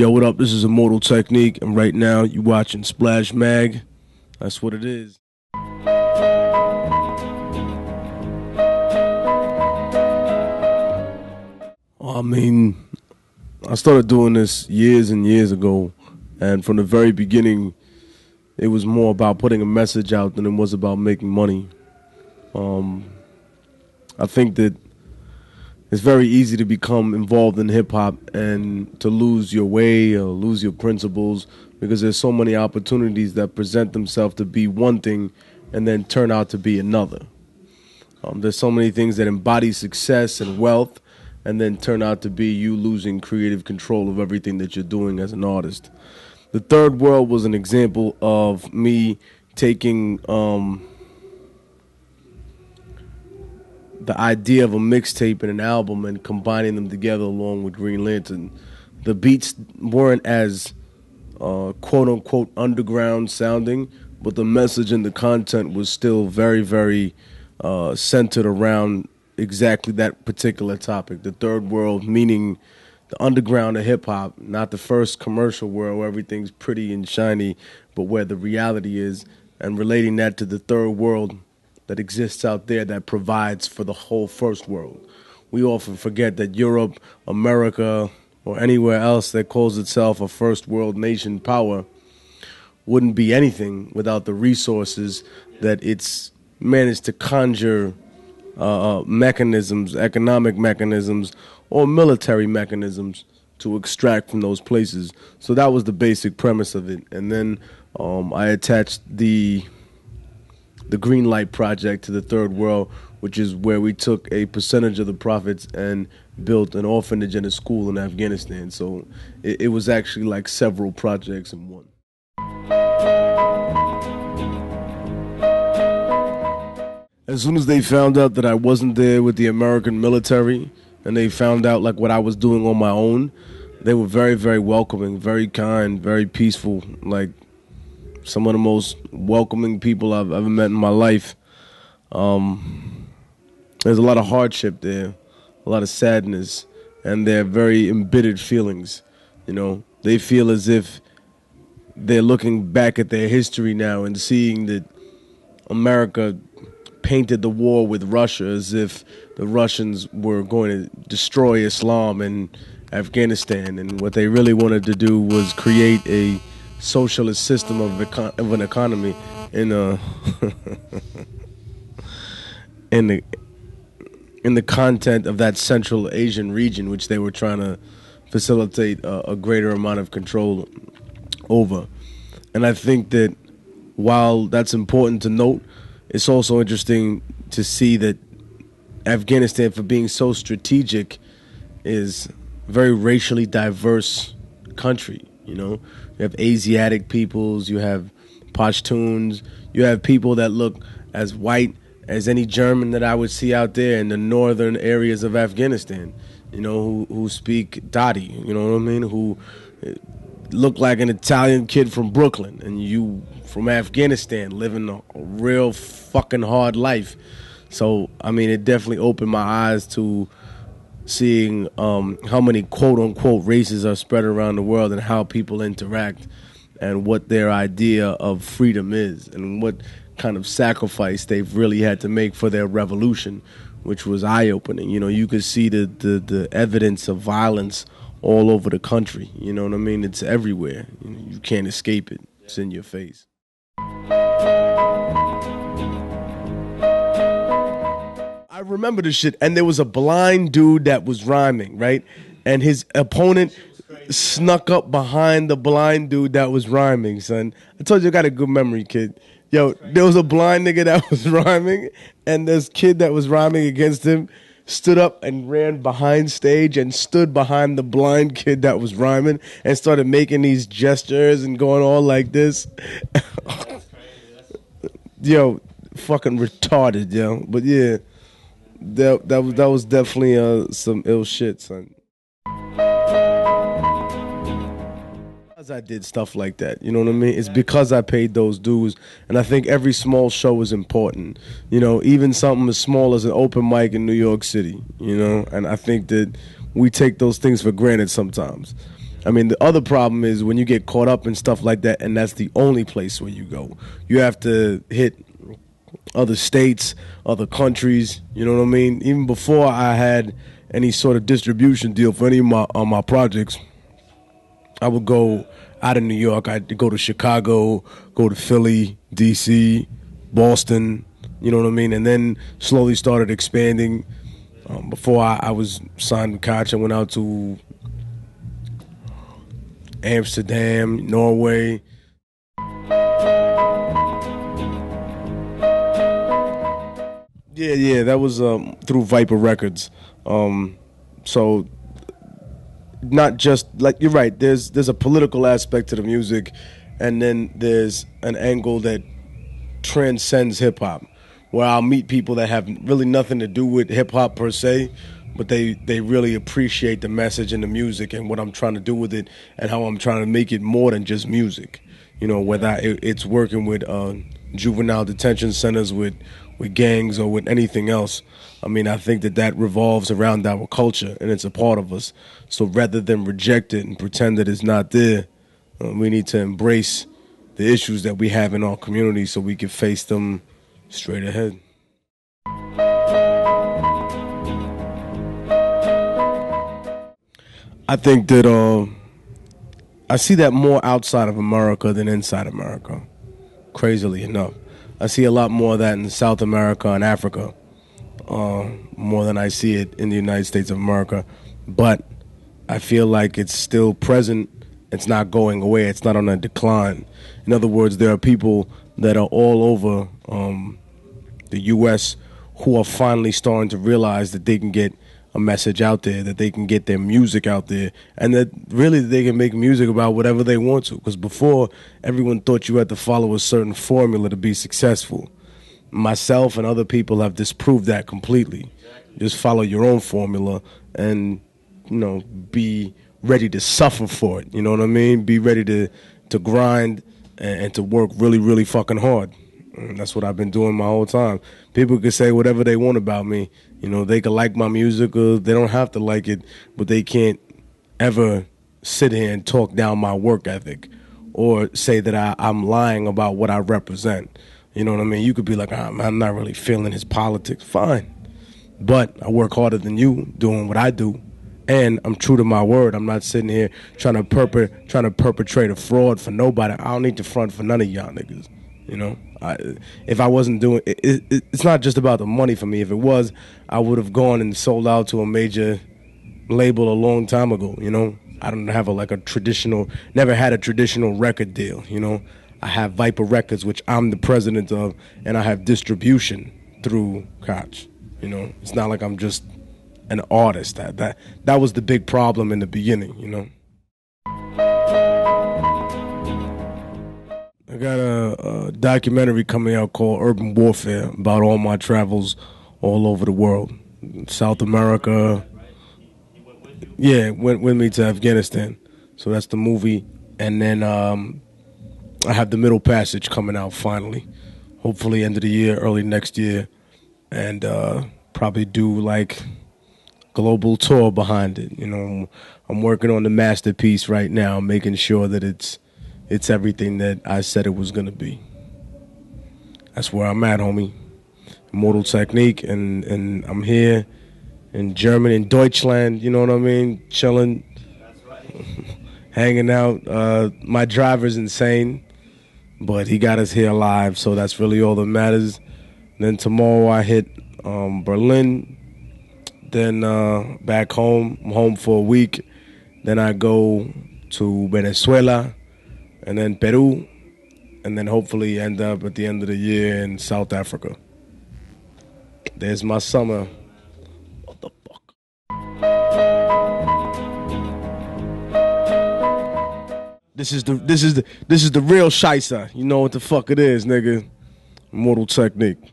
Yo, what up? This is Immortal Technique, and right now you watching Splash Mag. That's what it is. I mean, I started doing this years and years ago, and from the very beginning, it was more about putting a message out than it was about making money. I think that it's very easy to become involved in hip-hop and to lose your way or lose your principles because there's so many opportunities that present themselves to be one thing and then turn out to be another. There's so many things that embody success and wealth and then turn out to be you losing creative control of everything that you're doing as an artist. The Third World was an example of me taking the idea of a mixtape and an album and combining them together along with Green Lantern. The beats weren't as quote-unquote underground sounding, but the message and the content was still very, very centered around exactly that particular topic. The Third World, meaning the underground of hip-hop, not the first commercial world where everything's pretty and shiny, but where the reality is, and relating that to the third world that exists out there that provides for the whole first world. We often forget that Europe, America, or anywhere else that calls itself a first world nation power wouldn't be anything without the resources that it's managed to conjure mechanisms, economic mechanisms, or military mechanisms to extract from those places. So that was the basic premise of it. And then I attached the Green Light Project to the Third World, which is where we took a percentage of the profits and built an orphanage and a school in Afghanistan. So it was actually like several projects in one. As soon as they found out that I wasn't there with the American military and they found out like what I was doing on my own, they were very, very welcoming, very kind, very peaceful, like some of the most welcoming people I've ever met in my life. There's a lot of hardship there, a lot of sadness, and they're very embittered feelings. You know, they feel as if they're looking back at their history now and seeing that America painted the war with Russia as if the Russians were going to destroy Islam in Afghanistan, and what they really wanted to do was create a socialist system of an economy in the content of that Central Asian region, which they were trying to facilitate a greater amount of control over. And I think that while that's important to note, it's also interesting to see that Afghanistan, for being so strategic, is a very racially diverse country. You know, you have Asiatic peoples, you have Pashtuns, you have people that look as white as any German that I would see out there in the northern areas of Afghanistan, you know, who speak Dadi, you know what I mean, who look like an Italian kid from Brooklyn, and you from Afghanistan living a real fucking hard life. So, I mean, it definitely opened my eyes to seeing how many quote-unquote races are spread around the world and how people interact and what their idea of freedom is and what kind of sacrifice they've really had to make for their revolution, which was eye-opening. You know, you could see the evidence of violence all over the country. You know what I mean? It's everywhere. You can't escape it. It's in your face. I remember this shit, and there was a blind dude that was rhyming, right? And his opponent snuck up behind the blind dude that was rhyming, son. I told you I got a good memory, kid. Yo, there was a blind nigga that was rhyming, and this kid that was rhyming against him stood up and ran behind stage and stood behind the blind kid that was rhyming and started making these gestures and going all like this. Yo, fucking retarded, yo. But yeah, that was definitely some ill shit, son. Because I did stuff like that, you know what I mean? It's because I paid those dues, and I think every small show is important. You know, even something as small as an open mic in New York City, you know? And I think that we take those things for granted sometimes. I mean, the other problem is when you get caught up in stuff like that, and that's the only place where you go. You have to hit other states, other countries. You know what I mean? Even before I had any sort of distribution deal for any of my projects, I would go out of New York. I'd go to Chicago, go to Philly, D.C., Boston. You know what I mean? And then slowly started expanding. Before I was signed with Koch, I went out to Amsterdam, Norway. Yeah, that was through Viper Records. So not just like you're right. There's a political aspect to the music, and then there's an angle that transcends hip hop, where I'll meet people that have really nothing to do with hip hop per se, but they really appreciate the message and the music and what I'm trying to do with it and how I'm trying to make it more than just music. You know, whether it's working with juvenile detention centers, with gangs, or with anything else. I mean, I think that revolves around our culture and it's a part of us. So rather than reject it and pretend that it's not there, we need to embrace the issues that we have in our community so we can face them straight ahead. I think that I see that more outside of America than inside America, crazily enough. I see a lot more of that in South America and Africa, more than I see it in the United States of America. But I feel like it's still present. It's not going away. It's not on a decline. In other words, there are people that are all over the U.S. who are finally starting to realize that they can get a message out there, that they can get their music out there, and that really they can make music about whatever they want to. Because before, everyone thought you had to follow a certain formula to be successful. Myself and other people have disproved that completely. Just follow your own formula and, you know, be ready to suffer for it. You know what I mean? Be ready to grind and to work really, really fucking hard. And that's what I've been doing my whole time. People can say whatever they want about me. You know, they can like my music or they don't have to like it, but they can't ever sit here and talk down my work ethic or say that I'm lying about what I represent. You know what I mean? You could be like, I'm not really feeling his politics. Fine. But I work harder than you doing what I do. And I'm true to my word. I'm not sitting here trying to perpetrate a fraud for nobody. I don't need to front for none of y'all niggas. You know, if I wasn't doing it, it's not just about the money for me. If it was, I would have gone and sold out to a major label a long time ago. You know, I don't have never had a traditional record deal. You know, I have Viper Records, which I'm the president of, and I have distribution through Koch. You know, it's not like I'm just an artist. That was the big problem in the beginning. You know. I got a documentary coming out called Urban Warfare about all my travels all over the world. South America. Yeah, went with me to Afghanistan. So that's the movie. And then I have The Middle Passage coming out finally. Hopefully end of the year, early next year. And probably do like global tour behind it. You know, I'm working on the masterpiece right now, making sure that it's everything that I said it was going to be. That's where I'm at, homie. Immortal Technique, and I'm here in Germany, in Deutschland, you know what I mean? Chilling, that's right. Hanging out. My driver's insane, but he got us here alive, so that's really all that matters. And then tomorrow I hit Berlin, then back home. I'm home for a week. Then I go to Venezuela, and then Peru, and then hopefully end up at the end of the year in South Africa. There's my summer. What the fuck? This is the real Scheisse. You know what the fuck it is, nigga. Immortal Technique.